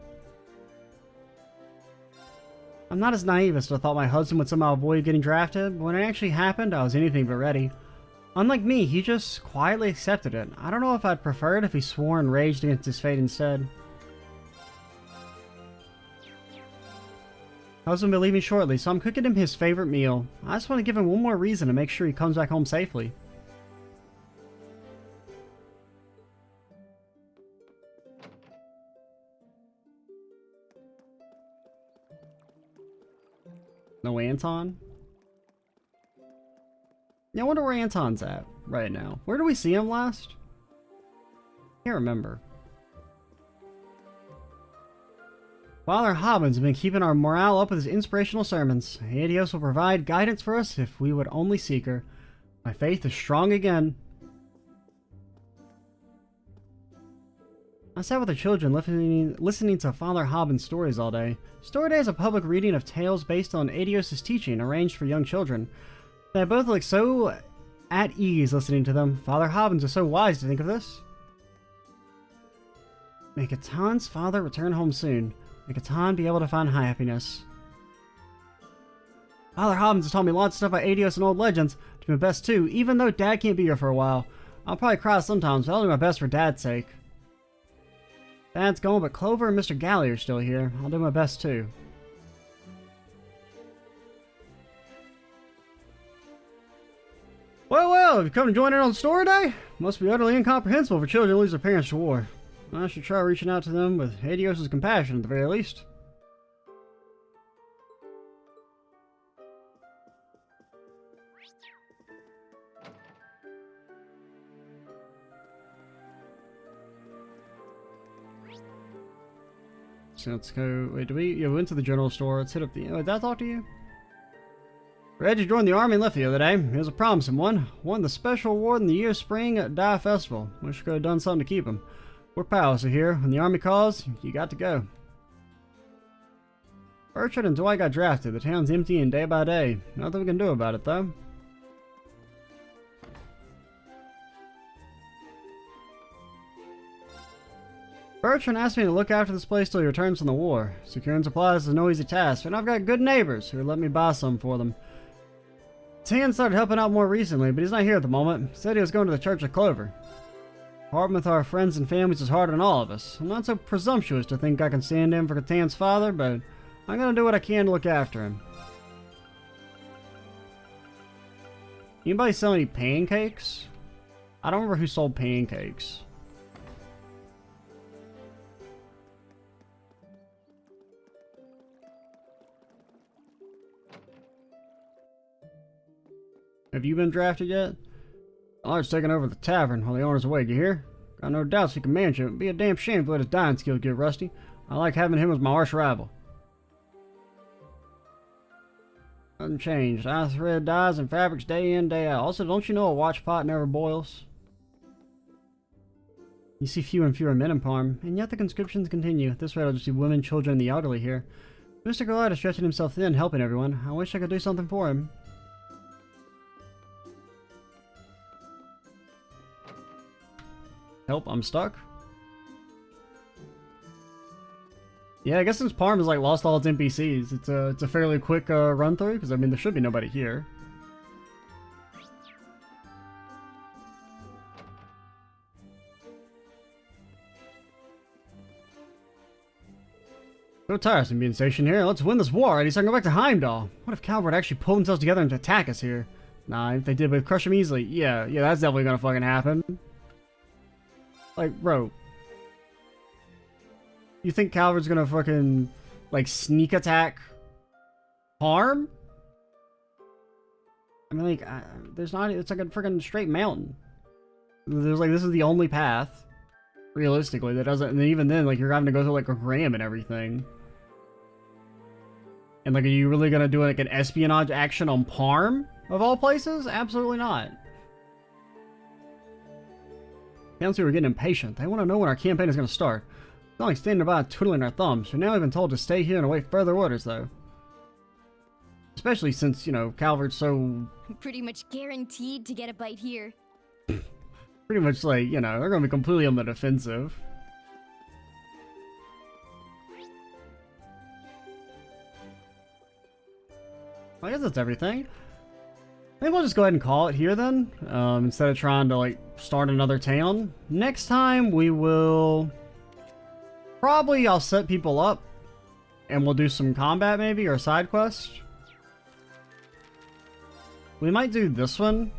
I'm not as naive as to thought my husband would somehow avoid getting drafted, but when it actually happened, I was anything but ready. Unlike me, he just quietly accepted it. I don't know if I'd prefer it if he swore and raged against his fate instead. Husband will be leaving shortly, so I'm cooking him his favorite meal. I just want to give him one more reason to make sure he comes back home safely. No Anton? Yeah, I wonder where Anton's at right now. Where did we see him last? Can't remember. Father Hobbins has been keeping our morale up with his inspirational sermons. Adios will provide guidance for us if we would only seek her. My faith is strong again. I sat with the children listening to Father Hobbins' stories all day. Story Day is a public reading of tales based on Adios' teaching arranged for young children. They both look so at ease listening to them. Father Hobbins is so wise to think of this. May Catan's father return home soon. May Catan be able to find happiness. Father Hobbins has taught me lots of stuff about Adios and old legends. Do my best too, even though Dad can't be here for a while. I'll probably cry sometimes, but I'll do my best for Dad's sake. Dad's gone, but Clover and Mr. Galley are still here. I'll do my best too. Well, have you come to join in on story day? Must be utterly incomprehensible for children to lose their parents to war. I should try reaching out to them with Adios' compassion at the very least. So let's go. Wait, we went to the general store. Let's hit up the. Did I talk to you? Reggie joined the army and left the other day. He was a promising one. Won the special award in the year's spring at Dye Festival. Wish we could have done something to keep him. We're pals here. When the army calls, you got to go. Bertrand and Dwight got drafted. The town's emptying day by day. Nothing we can do about it, though. Bertrand asked me to look after this place till he returns from the war. Securing supplies is no easy task, and I've got good neighbors who would let me buy some for them. Tan started helping out more recently, but he's not here at the moment. He said he was going to the Church of Clover. Parting with our friends and families is hard on all of us. I'm not so presumptuous to think I can stand in for Catan's father, but I'm gonna do what I can to look after him. Anybody sell any pancakes? I don't remember who sold pancakes. Have you been drafted yet? Lar's taking over the tavern while the owner's away, you hear? Got no doubts he can manage it. It'd be a damn shame to let his dying skills get rusty. I like having him as my arch rival. Nothing changed. I thread dyes and fabrics day in, day out. Also, don't you know a watch pot never boils? You see fewer and fewer men in Parm, and yet the conscriptions continue. At this rate, I'll just see women, children, and the elderly here. Mr. Goliath is stretching himself thin, helping everyone. I wish I could do something for him. Help, I'm stuck. Yeah, I guess since Parm has like lost all its NPCs, it's a fairly quick run through, because I mean there should be nobody here. So tiresome being stationed here. Let's win this war already so I can go back to Heimdall. What if Calvert actually pulled themselves together and attack us here? Nah, if they did, we'd crush them easily. Yeah, that's definitely gonna fucking happen. Like, bro. You think Calvert's gonna fucking, like, sneak attack Parm? I mean, like, there's not, it's like a freaking straight mountain. There's like, this is the only path, realistically, that doesn't, and even then, like, you're having to go through, like, a ram and everything. And, like, are you really gonna do, like, an espionage action on Parm, of all places? Absolutely not. Council were getting impatient. They want to know when our campaign is going to start. It's not like standing by twiddling our thumbs. We're now even told to stay here and await further orders, though. Especially since, you know, Calvert's so... Pretty much guaranteed to get a bite here. Pretty much, like, you know, they're going to be completely on the defensive. I guess that's everything. I think we'll just go ahead and call it here then, instead of trying to like start another town. Next time we will probably, I'll set people up and we'll do some combat maybe, or a side quest. We might do this one.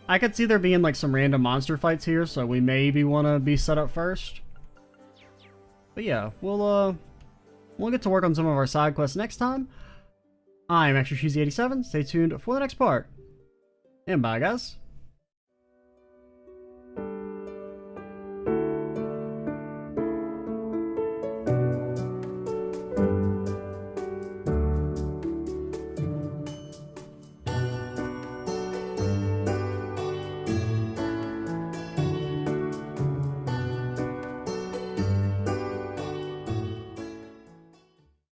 I could see there being like some random monster fights here, so we maybe want to be set up first. But yeah, we'll get to work on some of our side quests next time. I'm Extra Cheesy 87. Stay tuned for the next part. And bye, guys.